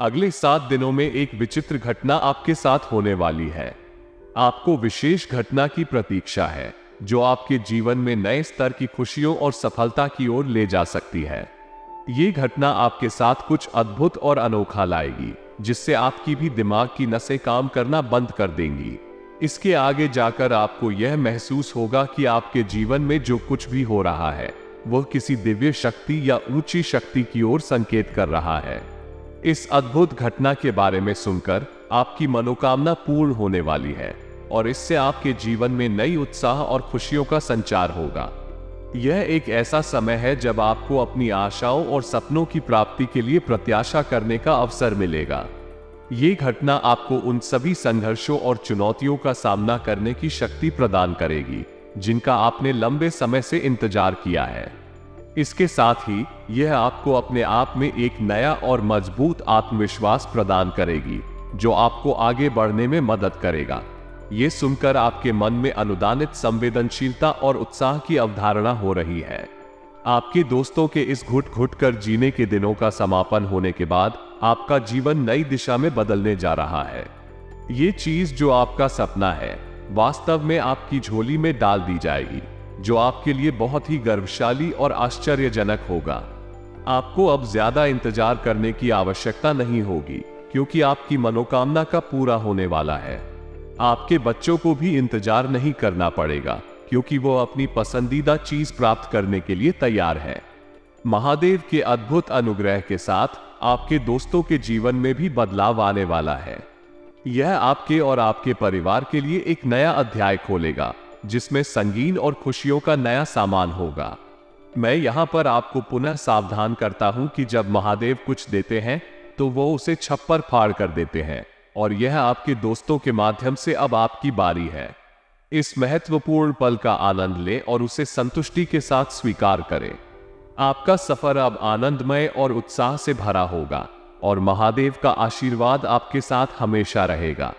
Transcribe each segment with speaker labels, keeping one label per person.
Speaker 1: अगले 7 दिनों में एक विचित्र घटना आपके साथ होने वाली है। आपको विशेष घटना की प्रतीक्षा है जो आपके जीवन में नए स्तर की खुशियों और सफलता की ओर ले जा सकती है। ये घटना आपके साथ कुछ अद्भुत और अनोखा लाएगी, जिससे आपकी भी दिमाग की नसें काम करना बंद कर देंगी। इसके आगे जाकर आपको यह महसूस होगा कि आपके जीवन में जो कुछ भी हो रहा है वह किसी दिव्य शक्ति या ऊंची शक्ति की ओर संकेत कर रहा है। इस अद्भुत घटना के बारे में सुनकर आपकी मनोकामना पूर्ण होने वाली है और इससे आपके जीवन में नई उत्साह और खुशियों का संचार होगा। यह एक ऐसा समय है जब आपको अपनी आशाओं और सपनों की प्राप्ति के लिए प्रत्याशा करने का अवसर मिलेगा। ये घटना आपको उन सभी संघर्षों और चुनौतियों का सामना करने की शक्ति प्रदान करेगी जिनका आपने लंबे समय से इंतजार किया है। इसके साथ ही यह आपको अपने आप में एक नया और मजबूत आत्मविश्वास प्रदान करेगी जो आपको आगे बढ़ने में मदद करेगा। ये सुनकर आपके मन में अनुदानित संवेदनशीलता और उत्साह की अवधारणा हो रही है। आपके दोस्तों के इस घुट-घुट कर जीने के दिनों का समापन होने के बाद आपका जीवन नई दिशा में बदलने जा रहा है। ये चीज जो आपका सपना है वास्तव में आपकी झोली में डाल दी जाएगी, जो आपके लिए बहुत ही गर्वशाली और आश्चर्यजनक होगा। आपको अब ज्यादा इंतजार करने की आवश्यकता नहीं होगी क्योंकि आपकी मनोकामना का पूरा होने वाला है। आपके बच्चों को भी इंतजार नहीं करना पड़ेगा क्योंकि वो अपनी पसंदीदा चीज प्राप्त करने के लिए तैयार है। महादेव के अद्भुत अनुग्रह के साथ आपके दोस्तों के जीवन में भी बदलाव आने वाला है। यह आपके और आपके परिवार के लिए एक नया अध्याय खोलेगा जिसमें संगीन और खुशियों का नया सामान होगा। मैं यहाँ पर आपको पुनः सावधान करता हूँ कि जब महादेव कुछ देते हैं तो वो उसे छप्पर फाड़ कर देते हैं और यह आपके दोस्तों के माध्यम से अब आपकी बारी है। इस महत्वपूर्ण पल का आनंद लें और उसे संतुष्टि के साथ स्वीकार करें। आपका सफर अब आनंदमय और उत्साह से भरा होगा और महादेव का आशीर्वाद आपके साथ हमेशा रहेगा।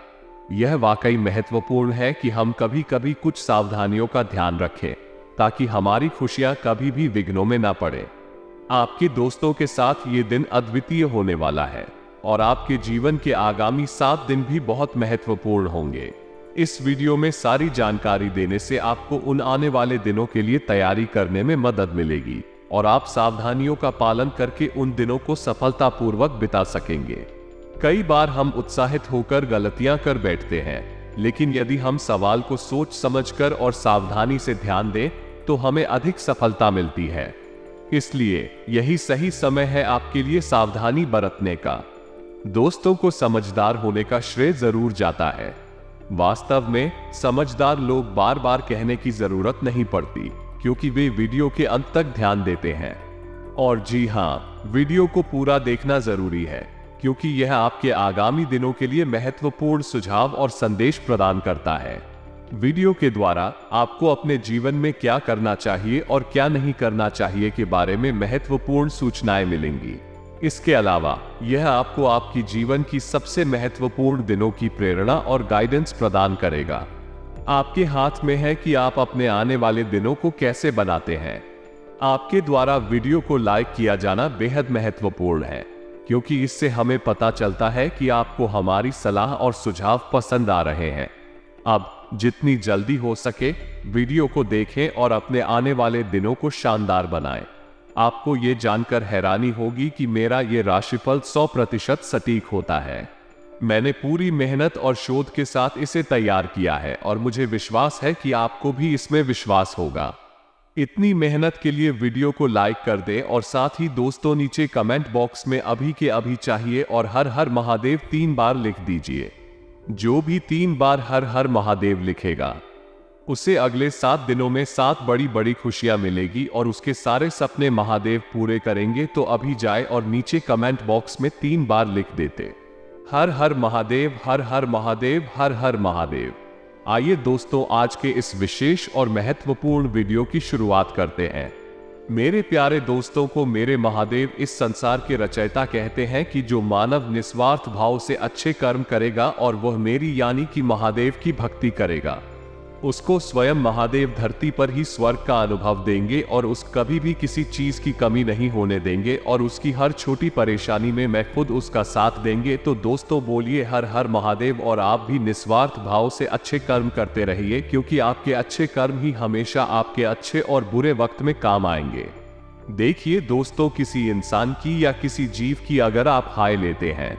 Speaker 1: यह वाकई महत्वपूर्ण है कि हम कभी कभी कुछ सावधानियों का ध्यान रखें ताकि हमारी खुशियां कभी भी विघ्नों में ना पड़े। आपके दोस्तों के साथ ये दिन अद्वितीय होने वाला है और आपके जीवन के आगामी 7 दिन भी बहुत महत्वपूर्ण होंगे। इस वीडियो में सारी जानकारी देने से आपको उन आने वाले दिनों के लिए तैयारी करने में मदद मिलेगी और आप सावधानियों का पालन करके उन दिनों को सफलतापूर्वक बिता सकेंगे। कई बार हम उत्साहित होकर गलतियां कर बैठते हैं, लेकिन यदि हम सवाल को सोच समझकर और सावधानी से ध्यान दें तो हमें अधिक सफलता मिलती है। इसलिए यही सही समय है आपके लिए सावधानी बरतने का। दोस्तों को समझदार होने का श्रेय जरूर जाता है। वास्तव में समझदार लोग बार बार कहने की जरूरत नहीं पड़ती क्योंकि वे वीडियो के अंत तक ध्यान देते हैं। और जी हाँ, वीडियो को पूरा देखना जरूरी है क्योंकि यह आपके आगामी दिनों के लिए महत्वपूर्ण सुझाव और संदेश प्रदान करता है। वीडियो के द्वारा आपको अपने जीवन में क्या करना चाहिए और क्या नहीं करना चाहिए के बारे में महत्वपूर्ण सूचनाएं मिलेंगी। इसके अलावा यह आपको आपकी जीवन की सबसे महत्वपूर्ण दिनों की प्रेरणा और गाइडेंस प्रदान करेगा। आपके हाथ में है कि आप अपने आने वाले दिनों को कैसे बनाते हैं। आपके द्वारा वीडियो को लाइक किया जाना बेहद महत्वपूर्ण है क्योंकि इससे हमें पता चलता है कि आपको हमारी सलाह और सुझाव पसंद आ रहे हैं। अब जितनी जल्दी हो सके वीडियो को देखें और अपने आने वाले दिनों को शानदार बनाएं। आपको ये जानकर हैरानी होगी कि मेरा ये राशिफल 100% सटीक होता है। मैंने पूरी मेहनत और शोध के साथ इसे तैयार किया है और मुझे विश्वास है कि आपको भी इसमें विश्वास होगा। इतनी मेहनत के लिए वीडियो को लाइक कर दें और साथ ही दोस्तों नीचे कमेंट बॉक्स में अभी के अभी चाहिए और हर हर महादेव 3 बार लिख दीजिए। जो भी 3 बार हर हर महादेव लिखेगा उसे अगले 7 दिनों में 7 बड़ी बड़ी खुशियां मिलेगी और उसके सारे सपने महादेव पूरे करेंगे। तो अभी जाए और नीचे कमेंट बॉक्स में 3 बार लिख देते, हर हर महादेव, हर हर महादेव, हर हर महादेव। आइए दोस्तों, आज के इस विशेष और महत्वपूर्ण वीडियो की शुरुआत करते हैं। मेरे प्यारे दोस्तों को मेरे महादेव इस संसार के रचयिता कहते हैं कि जो मानव निस्वार्थ भाव से अच्छे कर्म करेगा और वह मेरी यानी कि महादेव की भक्ति करेगा, उसको स्वयं महादेव धरती पर ही स्वर्ग का अनुभव देंगे और उस कभी भी किसी चीज की कमी नहीं होने देंगे और उसकी हर छोटी परेशानी में मैं खुद उसका साथ देंगे। तो दोस्तों बोलिए हर हर महादेव। और आप भी निस्वार्थ भाव से अच्छे कर्म करते रहिए, क्योंकि आपके अच्छे कर्म ही हमेशा आपके अच्छे और बुरे वक्त में काम आएंगे। देखिए दोस्तों, किसी इंसान की या किसी जीव की अगर आप हाय लेते हैं,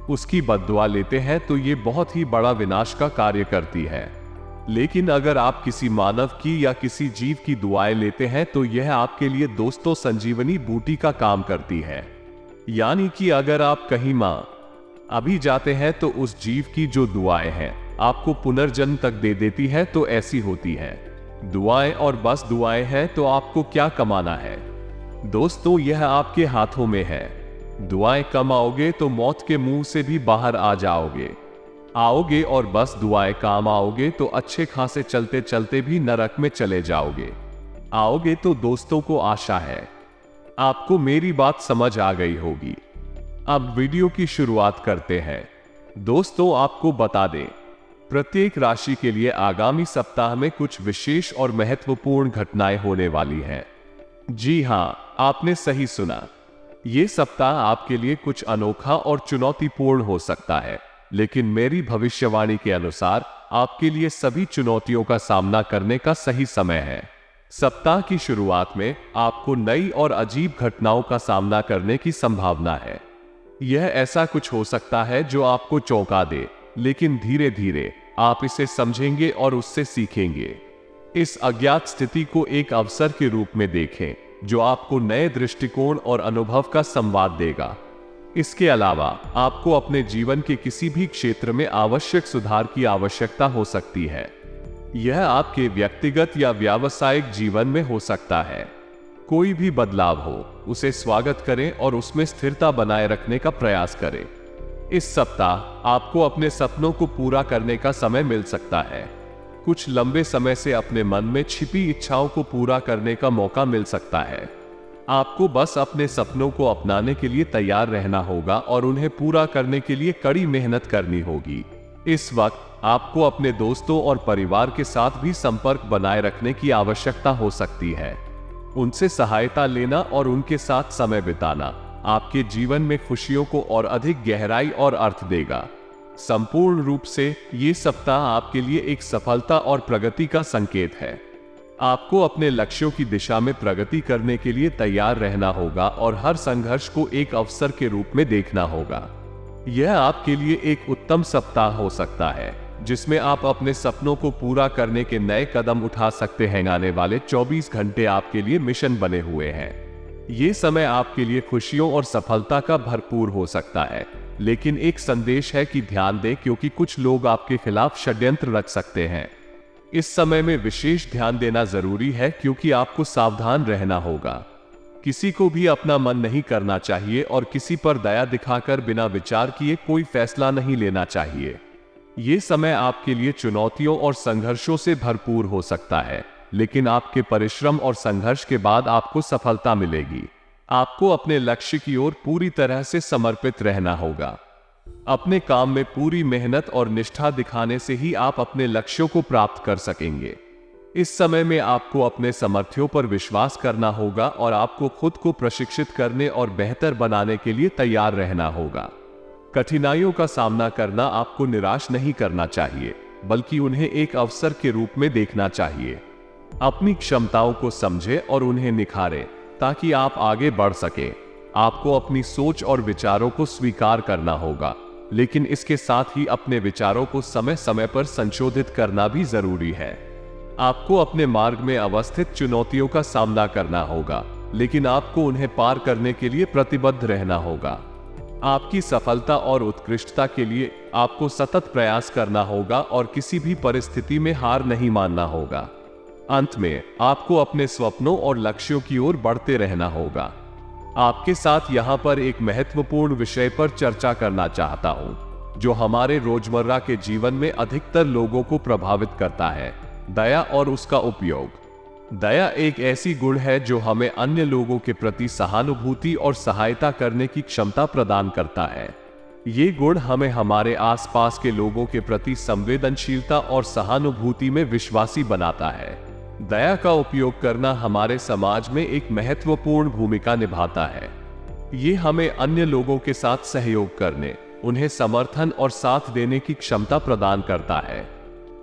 Speaker 1: उसकी बद्दुआ लेते हैं, तो ये बहुत ही बड़ा विनाश का कार्य करती है। लेकिन अगर आप किसी मानव की या किसी जीव की दुआएं लेते हैं तो यह आपके लिए दोस्तों संजीवनी बूटी का काम करती है। यानी कि अगर आप कहीं मां अभी जाते हैं तो उस जीव की जो दुआएं हैं आपको पुनर्जन्म तक दे देती है। तो ऐसी होती है दुआएं, और बस दुआएं हैं तो आपको क्या कमाना है दोस्तों, यह आपके हाथों में है। दुआएं कमाओगे तो मौत के मुंह से भी बाहर आ आओगे और बस दुआएं काम आओगे तो अच्छे खासे चलते चलते भी नरक में चले आओगे। तो दोस्तों को आशा है आपको मेरी बात समझ आ गई होगी। अब वीडियो की शुरुआत करते हैं। दोस्तों आपको बता दें, प्रत्येक राशि के लिए आगामी सप्ताह में कुछ विशेष और महत्वपूर्ण घटनाएं होने वाली हैं। जी हां, आपने सही सुना। ये सप्ताह आपके लिए कुछ अनोखा और चुनौतीपूर्ण हो सकता है, लेकिन मेरी भविष्यवाणी के अनुसार आपके लिए सभी चुनौतियों का सामना करने का सही समय है। सप्ताह की शुरुआत में आपको नई और अजीब घटनाओं का सामना करने की संभावना है। यह ऐसा कुछ हो सकता है जो आपको चौंका दे, लेकिन धीरे धीरे आप इसे समझेंगे और उससे सीखेंगे। इस अज्ञात स्थिति को एक अवसर के रूप में देखें, जो आपको नए दृष्टिकोण और अनुभव का संवाद देगा। इसके अलावा आपको अपने जीवन के किसी भी क्षेत्र में आवश्यक सुधार की आवश्यकता हो सकती है। यह आपके व्यक्तिगत या व्यावसायिक जीवन में हो सकता है। कोई भी बदलाव हो, उसे स्वागत करें और उसमें स्थिरता बनाए रखने का प्रयास करें। इस सप्ताह आपको अपने सपनों को पूरा करने का समय मिल सकता है। कुछ लंबे समय से अपने मन में छिपी इच्छाओं को पूरा करने का मौका मिल सकता है। आपको बस अपने सपनों को अपनाने के लिए तैयार रहना होगा और उन्हें पूरा करने के लिए कड़ी मेहनत करनी होगी। इस वक्त आपको अपने दोस्तों और परिवार के साथ भी संपर्क बनाए रखने की आवश्यकता हो सकती है। उनसे सहायता लेना और उनके साथ समय बिताना आपके जीवन में खुशियों को और अधिक गहराई और अर्थ देगा। संपूर्ण रूप से ये सप्ताह आपके लिए एक सफलता और प्रगति का संकेत है। आपको अपने लक्ष्यों की दिशा में प्रगति करने के लिए तैयार रहना होगा और हर संघर्ष को एक अवसर के रूप में देखना होगा। यह आपके लिए एक उत्तम सप्ताह हो सकता है, जिसमें आप अपने सपनों को पूरा करने के नए कदम उठा सकते हैं। आने वाले 24 घंटे आपके लिए मिशन बने हुए हैं। ये समय आपके लिए खुशियों और सफलता का भरपूर हो सकता है, लेकिन एक संदेश है कि ध्यान दें, क्योंकि कुछ लोग आपके खिलाफ षड्यंत्र रच सकते हैं। इस समय में विशेष ध्यान देना जरूरी है, क्योंकि आपको सावधान रहना होगा। किसी को भी अपना मन नहीं करना चाहिए और किसी पर दया दिखाकर बिना विचार किए कोई फैसला नहीं लेना चाहिए। ये समय आपके लिए चुनौतियों और संघर्षों से भरपूर हो सकता है, लेकिन आपके परिश्रम और संघर्ष के बाद आपको सफलता मिलेगी। आपको अपने लक्ष्य की ओर पूरी तरह से समर्पित रहना होगा। अपने काम में पूरी मेहनत और निष्ठा दिखाने से ही आप अपने लक्ष्यों को प्राप्त कर सकेंगे। इस समय में आपको अपने सामर्थ्यों पर विश्वास करना होगा और आपको खुद को प्रशिक्षित करने और बेहतर बनाने के लिए तैयार रहना होगा। कठिनाइयों का सामना करना आपको निराश नहीं करना चाहिए, बल्कि उन्हें एक अवसर के रूप में देखना चाहिए। अपनी क्षमताओं को समझें और उन्हें निखारें, ताकि आप आगे बढ़ सकें। आपको अपनी सोच और विचारों को स्वीकार करना होगा, लेकिन इसके साथ ही अपने विचारों को समय समय पर संशोधित करना भी जरूरी है। आपको अपने मार्ग में अवस्थित चुनौतियों का सामना करना होगा, लेकिन आपको उन्हें पार करने के लिए प्रतिबद्ध रहना होगा। आपकी सफलता और उत्कृष्टता के लिए आपको सतत प्रयास करना होगा और किसी भी परिस्थिति में हार नहीं मानना होगा। अंत में आपको अपने सपनों और लक्ष्यों की ओर बढ़ते रहना होगा। आपके साथ यहां पर एक महत्वपूर्ण विषय पर चर्चा करना चाहता हूं, जो हमारे रोजमर्रा के जीवन में अधिकतर लोगों को प्रभावित करता है: दया और उसका उपयोग। दया एक ऐसी गुण है जो हमें अन्य लोगों के प्रति सहानुभूति और सहायता करने की क्षमता प्रदान करता है। ये गुण हमें हमारे आसपास के लोगों के प्रति संवेदनशीलता और सहानुभूति में विश्वासी बनाता है। दया का उपयोग करना हमारे समाज में एक महत्वपूर्ण भूमिका निभाता है। ये हमें अन्य लोगों के साथ सहयोग करने, उन्हें समर्थन और साथ देने की क्षमता प्रदान करता है।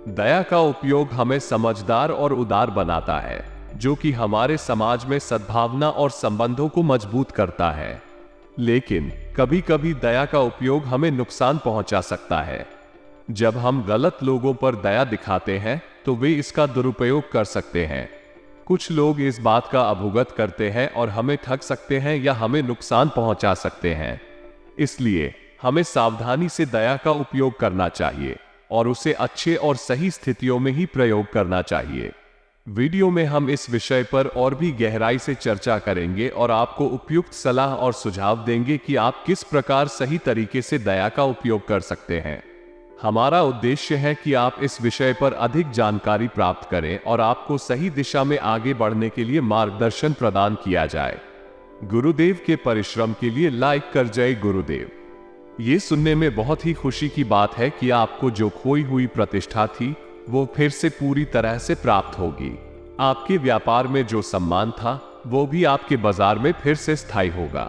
Speaker 1: दया का उपयोग हमें समझदार और उदार बनाता है, जो कि हमारे समाज में सद्भावना और संबंधों को मजबूत करता है। लेकिन कभी कभी दया का उपयोग हमें नुकसान पहुंचा सकता है। जब हम गलत लोगों पर दया दिखाते हैं तो वे इसका दुरुपयोग कर सकते हैं। कुछ लोग इस बात का अवगत करते हैं और हमें ठग सकते हैं या हमें नुकसान पहुंचा सकते हैं। इसलिए हमें सावधानी से दया का उपयोग करना चाहिए और उसे अच्छे और सही स्थितियों में ही प्रयोग करना चाहिए। वीडियो में हम इस विषय पर और भी गहराई से चर्चा करेंगे और आपको उपयुक्त सलाह और सुझाव देंगे कि आप किस प्रकार सही तरीके से दया का उपयोग कर सकते हैं। हमारा उद्देश्य है कि आप इस विषय पर अधिक जानकारी प्राप्त करें और आपको सही दिशा में आगे बढ़ने के लिए मार्गदर्शन प्रदान किया जाए। गुरुदेव के परिश्रम के लिए लाइक कर जय गुरुदेव। ये सुनने में बहुत ही खुशी की बात है कि आपको जो खोई हुई प्रतिष्ठा थी वो फिर से पूरी तरह से प्राप्त होगी। आपके व्यापार में जो सम्मान था वो भी आपके बाजार में फिर से स्थायी होगा।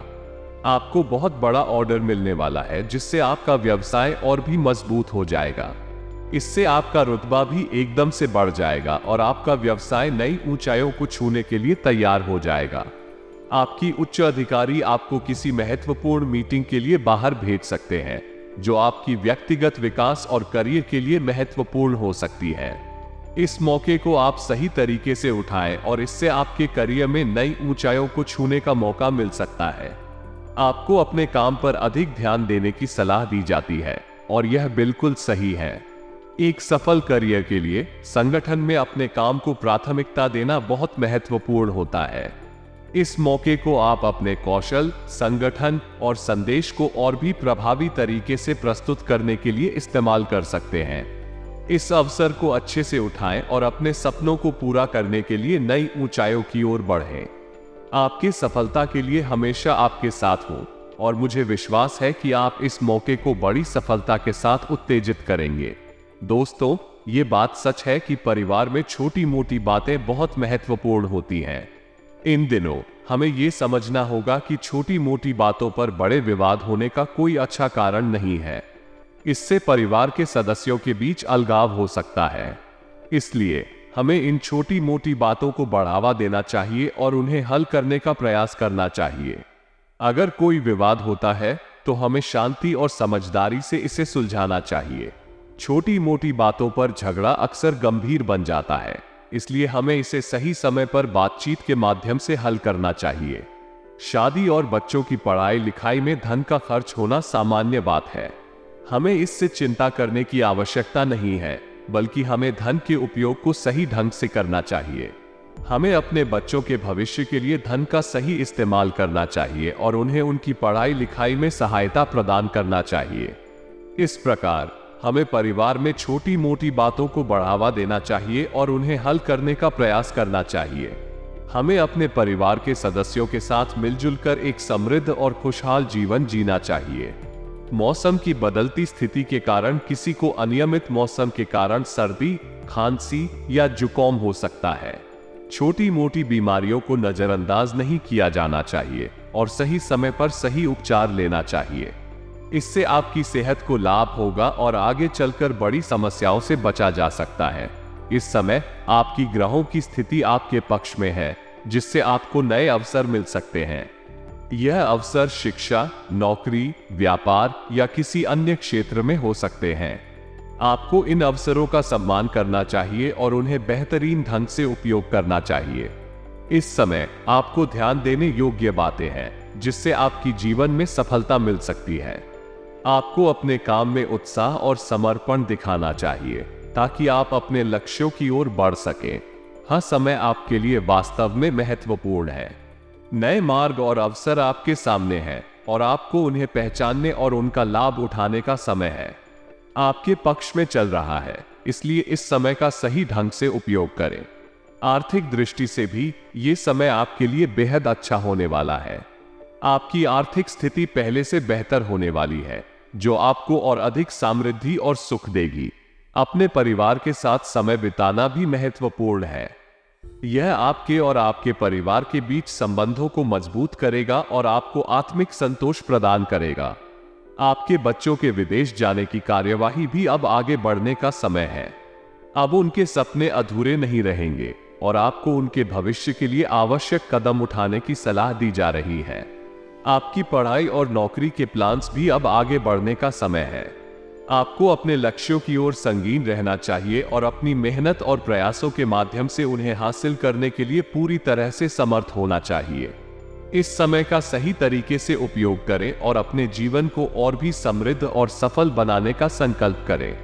Speaker 1: आपको बहुत बड़ा ऑर्डर मिलने वाला है, जिससे आपका व्यवसाय और भी मजबूत हो जाएगा। इससे आपका रुतबा भी एकदम से बढ़ जाएगा और आपका व्यवसाय नई ऊंचाइयों को छूने के लिए तैयार हो जाएगा। आपकी उच्च अधिकारी आपको किसी महत्वपूर्ण मीटिंग के लिए बाहर भेज सकते हैं, जो आपकी व्यक्तिगत विकास और करियर के लिए महत्वपूर्ण हो सकती है। इस मौके को आप सही तरीके से उठाएं और इससे आपके करियर में नई ऊंचाइयों को छूने का मौका मिल सकता है। आपको अपने काम पर अधिक ध्यान देने की सलाह दी जाती है और यह बिल्कुल सही है। एक सफल करियर के लिए संगठन में अपने काम को प्राथमिकता देना बहुत महत्वपूर्ण होता है। इस मौके को आप अपने कौशल, संगठन और संदेश को और भी प्रभावी तरीके से प्रस्तुत करने के लिए इस्तेमाल कर सकते हैं। इस अवसर को अच्छे से उठाएं और अपने सपनों को पूरा करने के लिए नई ऊंचाइयों की ओर बढ़ें। आपकी सफलता के लिए हमेशा आपके साथ हूं और मुझे विश्वास है कि आप इस मौके को बड़ी सफलता के साथ उत्तेजित करेंगे। दोस्तों, ये बात सच है कि परिवार में छोटी मोटी बातें बहुत महत्वपूर्ण होती हैं। इन दिनों हमें ये समझना होगा कि छोटी मोटी बातों पर बड़े विवाद होने का कोई अच्छा कारण नहीं है। इससे परिवार के सदस्यों के बीच अलगाव हो सकता है। इसलिए हमें इन छोटी मोटी बातों को बढ़ावा देना चाहिए और उन्हें हल करने का प्रयास करना चाहिए। अगर कोई विवाद होता है तो हमें शांति और समझदारी से इसे सुलझाना चाहिए। छोटी मोटी बातों पर झगड़ा अक्सर गंभीर बन जाता है, इसलिए हमें इसे सही समय पर बातचीत के माध्यम से हल करना चाहिए। शादी और बच्चों की पढ़ाई लिखाई में धन का खर्च होना सामान्य बात है। हमें इससे चिंता करने की आवश्यकता नहीं है, बल्कि हमें धन के उपयोग को सही ढंग से करना चाहिए। हमें अपने बच्चों के भविष्य के लिए धन का सही इस्तेमाल करना चाहिए और उन्हें उनकी पढ़ाई लिखाई में सहायता प्रदान करना चाहिए। इस प्रकार हमें परिवार में छोटी मोटी बातों को बढ़ावा देना चाहिए और उन्हें हल करने का प्रयास करना चाहिए। हमें अपने परिवार के सदस्यों के साथ मिलजुल कर एक समृद्ध और खुशहाल जीवन जीना चाहिए। मौसम की बदलती स्थिति के कारण किसी को अनियमित मौसम के कारण सर्दी, खांसी या जुकाम हो सकता है। छोटी मोटी बीमारियों को नजरअंदाज नहीं किया जाना चाहिए और सही समय पर सही उपचार लेना चाहिए। इससे आपकी सेहत को लाभ होगा और आगे चलकर बड़ी समस्याओं से बचा जा सकता है। इस समय आपकी ग्रहों की स्थिति आपके पक्ष में है, जिससे आपको नए अवसर मिल सकते हैं। यह अवसर शिक्षा, नौकरी, व्यापार या किसी अन्य क्षेत्र में हो सकते हैं। आपको इन अवसरों का सम्मान करना चाहिए और उन्हें बेहतरीन ढंग से उपयोग करना चाहिए। इस समय आपको ध्यान देने योग्य बातें हैं, जिससे आपकी जीवन में सफलता मिल सकती है। आपको अपने काम में उत्साह और समर्पण दिखाना चाहिए ताकि आप अपने लक्ष्यों की ओर बढ़ सकें। हर समय आपके लिए वास्तव में महत्वपूर्ण है। नए मार्ग और अवसर आपके सामने हैं और आपको उन्हें पहचानने और उनका लाभ उठाने का समय है। आपके पक्ष में चल रहा है, इसलिए इस समय का सही ढंग से उपयोग करें। आर्थिक दृष्टि से भी ये समय आपके लिए बेहद अच्छा होने वाला है। आपकी आर्थिक स्थिति पहले से बेहतर होने वाली है, जो आपको और अधिक समृद्धि और सुख देगी। अपने परिवार के साथ समय बिताना भी महत्वपूर्ण है। यह आपके और आपके परिवार के बीच संबंधों को मजबूत करेगा और आपको आत्मिक संतोष प्रदान करेगा। आपके बच्चों के विदेश जाने की कार्यवाही भी अब आगे बढ़ने का समय है। अब उनके सपने अधूरे नहीं रहेंगे और आपको उनके भविष्य के लिए आवश्यक कदम उठाने की सलाह दी जा रही है। आपकी पढ़ाई और नौकरी के प्लान्स भी अब आगे बढ़ने का समय है। आपको अपने लक्ष्यों की ओर संगीन रहना चाहिए और अपनी मेहनत और प्रयासों के माध्यम से उन्हें हासिल करने के लिए पूरी तरह से समर्थ होना चाहिए। इस समय का सही तरीके से उपयोग करें और अपने जीवन को और भी समृद्ध और सफल बनाने का संकल्प करें।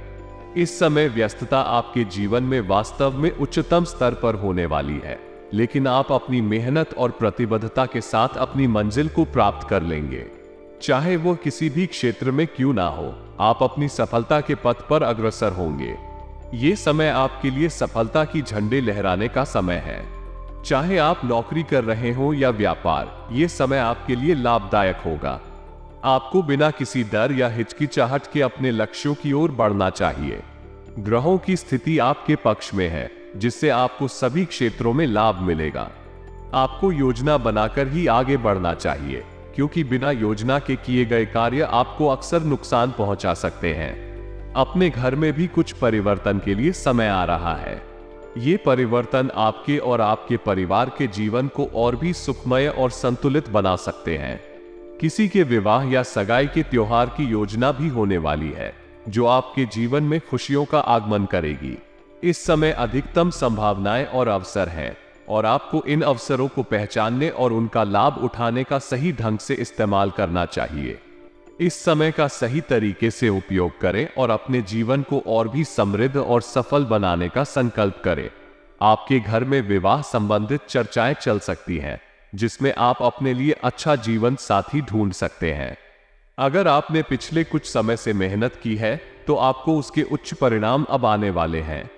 Speaker 1: इस समय व्यस्तता आपके जीवन में वास्तव में उच्चतम स्तर पर होने वाली है, लेकिन आप अपनी मेहनत और प्रतिबद्धता के साथ अपनी मंजिल को प्राप्त कर लेंगे। चाहे वो किसी भी क्षेत्र में क्यों ना हो, आप अपनी सफलता के पथ पर अग्रसर होंगे। ये समय आपके लिए सफलता की झंडे लहराने का समय है। चाहे आप नौकरी कर रहे हो या व्यापार, ये समय आपके लिए लाभदायक होगा। आपको बिना किसी डर या हिचकिचाहट के अपने लक्ष्यों की ओर बढ़ना चाहिए। ग्रहों की स्थिति आपके पक्ष में है, जिससे आपको सभी क्षेत्रों में लाभ मिलेगा। आपको योजना बनाकर ही आगे बढ़ना चाहिए, क्योंकि बिना योजना के किए गए कार्य आपको अक्सर नुकसान पहुंचा सकते हैं। अपने घर में भी कुछ परिवर्तन के लिए समय आ रहा है। ये परिवर्तन आपके और आपके परिवार के जीवन को और भी सुखमय और संतुलित बना सकते हैं। किसी के विवाह या सगाई के त्योहार की योजना भी होने वाली है, जो आपके जीवन में खुशियों का आगमन करेगी। इस समय अधिकतम संभावनाएं और अवसर हैं, और आपको इन अवसरों को पहचानने और उनका लाभ उठाने का सही ढंग से इस्तेमाल करना चाहिए। इस समय का सही तरीके से उपयोग करें और अपने जीवन को और भी समृद्ध और सफल बनाने का संकल्प करें। आपके घर में विवाह संबंधित चर्चाएं चल सकती हैं, जिसमें आप अपने लिए अच्छा जीवन साथी ढूंढ सकते हैं। अगर आपने पिछले कुछ समय से मेहनत की है, तो आपको उसके उच्च परिणाम अब आने वाले हैं।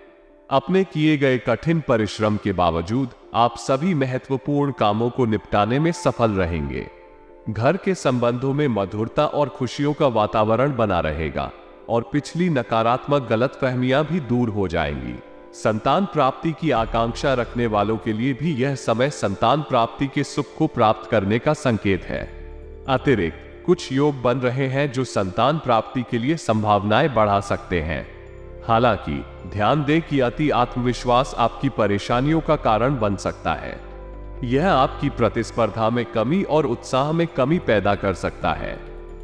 Speaker 1: अपने किए गए कठिन परिश्रम के बावजूद आप सभी महत्वपूर्ण कामों को निपटाने में सफल रहेंगे। घर के संबंधों में मधुरता और खुशियों का वातावरण बना रहेगा और पिछली नकारात्मक गलतफहमियां भी दूर हो जाएंगी। संतान प्राप्ति की आकांक्षा रखने वालों के लिए भी यह समय संतान प्राप्ति के सुख को प्राप्त करने का संकेत है। अतिरिक्त कुछ योग बन रहे हैं जो संतान प्राप्ति के लिए संभावनाएं बढ़ा सकते हैं। हालांकि ध्यान दें कि अति आत्मविश्वास आपकी परेशानियों का कारण बन सकता है। यह आपकी प्रतिस्पर्धा में कमी और उत्साह में कमी पैदा कर सकता है।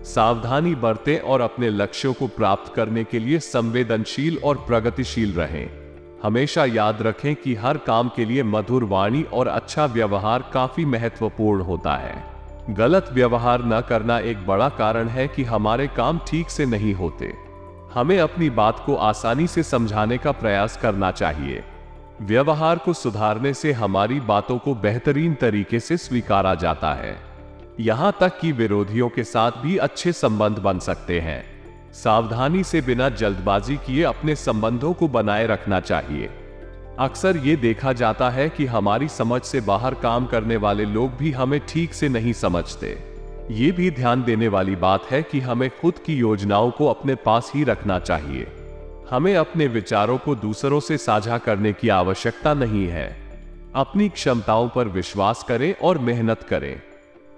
Speaker 1: सावधानी बरतें और अपने लक्ष्यों को प्राप्त करने के लिए संवेदनशील और प्रगतिशील रहें। हमेशा याद रखें कि हर काम के लिए मधुर वाणी और अच्छा व्यवहार काफी महत्वपूर्ण होता है। गलत व्यवहार न करना एक बड़ा कारण है कि हमारे काम ठीक से नहीं होते। हमें अपनी बात को आसानी से समझाने का प्रयास करना चाहिए। व्यवहार को सुधारने से हमारी बातों को बेहतरीन तरीके से स्वीकारा जाता है। यहां तक कि विरोधियों के साथ भी अच्छे संबंध बन सकते हैं। सावधानी से बिना जल्दबाजी किए अपने संबंधों को बनाए रखना चाहिए। अक्सर ये देखा जाता है कि हमारी समझ से बाहर काम करने वाले लोग भी हमें ठीक से नहीं समझते। ये भी ध्यान देने वाली बात है कि हमें खुद की योजनाओं को अपने पास ही रखना चाहिए। हमें अपने विचारों को दूसरों से साझा करने की आवश्यकता नहीं है। अपनी क्षमताओं पर विश्वास करें और मेहनत करें।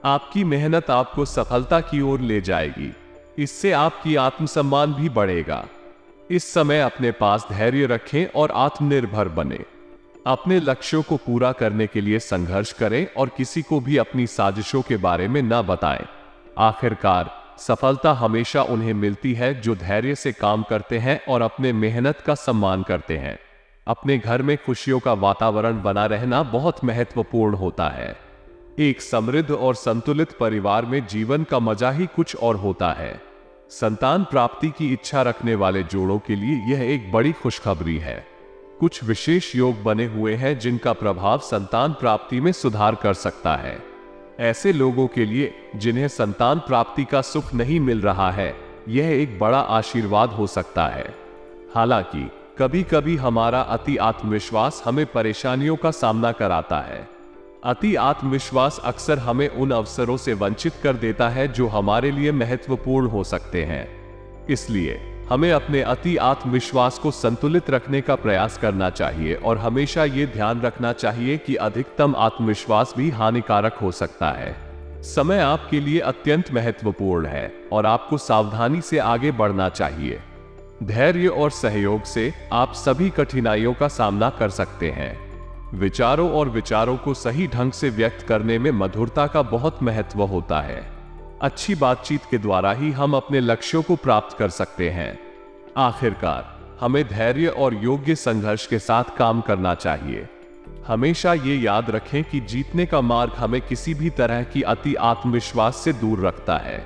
Speaker 1: आपकी मेहनत आपको सफलता की ओर ले जाएगी। इससे आपकी आत्मसम्मान भी बढ़ेगा। इस समय अपने पास धैर्य रखें और आत्मनिर्भर बने। अपने लक्ष्यों को पूरा करने के लिए संघर्ष करें और किसी को भी अपनी साजिशों के बारे में न बताएं। आखिरकार सफलता हमेशा उन्हें मिलती है जो धैर्य से काम करते हैं और अपने मेहनत का सम्मान करते हैं। अपने घर में खुशियों का वातावरण बना रहना बहुत महत्वपूर्ण होता है। एक समृद्ध और संतुलित परिवार में जीवन का मजा ही कुछ और होता है। संतान प्राप्ति की इच्छा रखने वाले जोड़ों के लिए यह एक बड़ी खुशखबरी है। कुछ विशेष योग बने हुए हैं जिनका प्रभाव संतान प्राप्ति में सुधार कर सकता है। ऐसे लोगों के लिए जिन्हें संतान प्राप्ति का सुख नहीं मिल रहा है, यह एक बड़ा आशीर्वाद हो सकता है। हालांकि कभी कभी हमारा अति आत्मविश्वास हमें परेशानियों का सामना कराता है। अति आत्मविश्वास अक्सर हमें उन अवसरों से वंचित कर देता है जो हमारे लिए महत्वपूर्ण हो सकते हैं। इसलिए हमें अपने अति आत्मविश्वास को संतुलित रखने का प्रयास करना चाहिए और हमेशा ये ध्यान रखना चाहिए कि अधिकतम आत्मविश्वास भी हानिकारक हो सकता है। समय आपके लिए अत्यंत महत्वपूर्ण है और आपको सावधानी से आगे बढ़ना चाहिए। धैर्य और सहयोग से आप सभी कठिनाइयों का सामना कर सकते हैं। विचारों और विचारों को सही ढंग से व्यक्त करने में मधुरता का बहुत महत्व होता है। अच्छी बातचीत के द्वारा ही हम अपने लक्ष्यों को प्राप्त कर सकते हैं। आखिरकार हमें धैर्य और योग्य संघर्ष के साथ काम करना चाहिए। हमेशा ये याद रखें कि जीतने का मार्ग हमें किसी भी तरह की अति आत्मविश्वास से दूर रखता है,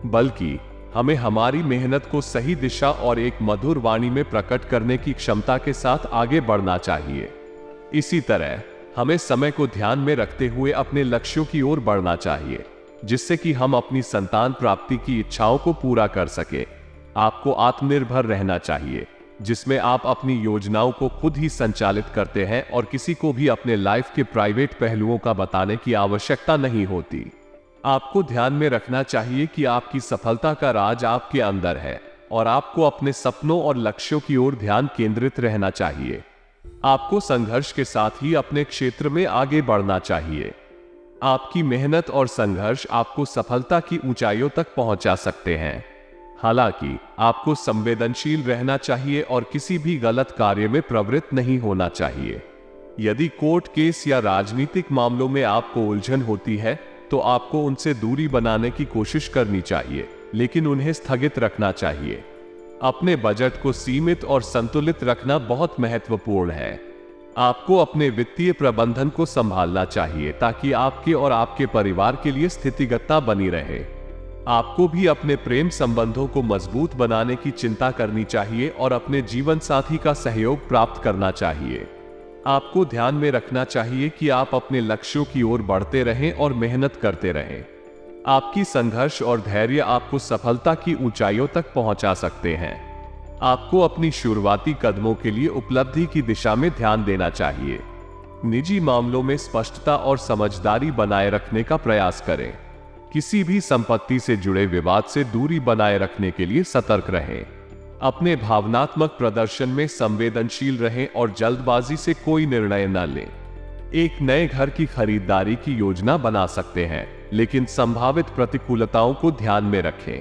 Speaker 1: बल्कि हमें हमारी मेहनत को सही दिशा और एक मधुर वाणी में प्रकट करने की क्षमता के साथ आगे बढ़ना चाहिए। इसी तरह हमें समय को ध्यान में रखते हुए अपने लक्ष्यों की ओर बढ़ना चाहिए, जिससे कि हम अपनी संतान प्राप्ति की इच्छाओं को पूरा कर सके। आपको आत्मनिर्भर रहना चाहिए, जिसमें आप अपनी योजनाओं को खुद ही संचालित करते हैं और किसी को भी अपने लाइफ के प्राइवेट पहलुओं का बताने की आवश्यकता नहीं होती। आपको ध्यान में रखना चाहिए कि आपकी सफलता का राज आपके अंदर है और आपको अपने सपनों और लक्ष्यों की ओर ध्यान केंद्रित रहना चाहिए। आपको संघर्ष के साथ ही अपने क्षेत्र में आगे बढ़ना चाहिए। आपकी मेहनत और संघर्ष आपको सफलता की ऊंचाइयों तक पहुंचा सकते हैं। हालांकि आपको संवेदनशील रहना चाहिए और किसी भी गलत कार्य में प्रवृत्त नहीं होना चाहिए। यदि कोर्ट केस या राजनीतिक मामलों में आपको उलझन होती है तो आपको उनसे दूरी बनाने की कोशिश करनी चाहिए, लेकिन उन्हें स्थगित रखना चाहिए। अपने बजट को सीमित और संतुलित रखना बहुत महत्वपूर्ण है। आपको अपने वित्तीय प्रबंधन को संभालना चाहिए ताकि आपके और आपके परिवार के लिए स्थितिगतता बनी रहे। आपको भी अपने प्रेम संबंधों को मजबूत बनाने की चिंता करनी चाहिए और अपने जीवन साथी का सहयोग प्राप्त करना चाहिए। आपको ध्यान में रखना चाहिए कि आप अपने लक्ष्यों की ओर बढ़ते रहें और मेहनत करते रहें। आपकी संघर्ष और धैर्य आपको सफलता की ऊंचाइयों तक पहुंचा सकते हैं। आपको अपनी शुरुआती कदमों के लिए उपलब्धि की दिशा में ध्यान देना चाहिए। निजी मामलों में स्पष्टता और समझदारी बनाए रखने का प्रयास करें। किसी भी संपत्ति से जुड़े विवाद से दूरी बनाए रखने के लिए सतर्क रहें। अपने भावनात्मक प्रदर्शन में संवेदनशील रहें और जल्दबाजी से कोई निर्णय न लें। एक नए घर की खरीदारी की योजना बना सकते हैं, लेकिन संभावित प्रतिकूलताओं को ध्यान में रखें।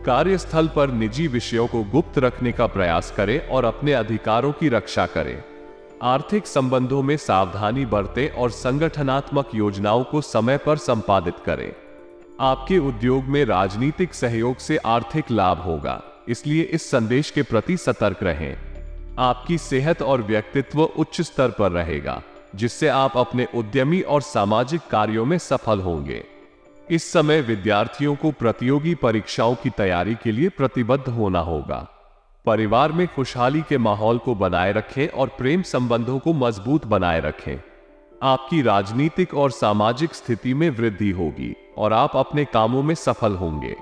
Speaker 1: कार्यस्थल पर निजी विषयों को गुप्त रखने का प्रयास करें और अपने अधिकारों की रक्षा करें। आर्थिक संबंधों में सावधानी बरतें और संगठनात्मक योजनाओं को समय पर संपादित करें। आपके उद्योग में राजनीतिक सहयोग से आर्थिक लाभ होगा, इसलिए इस संदेश के प्रति सतर्क रहें। आपकी सेहत और व्यक्तित्व उच्च स्तर पर रहेगा, जिससे आप अपने उद्यमी और सामाजिक कार्यों में सफल होंगे। इस समय विद्यार्थियों को प्रतियोगी परीक्षाओं की तैयारी के लिए प्रतिबद्ध होना होगा। परिवार में खुशहाली के माहौल को बनाए रखें और प्रेम संबंधों को मजबूत बनाए रखें। आपकी राजनीतिक और सामाजिक स्थिति में वृद्धि होगी और आप अपने कामों में सफल होंगे।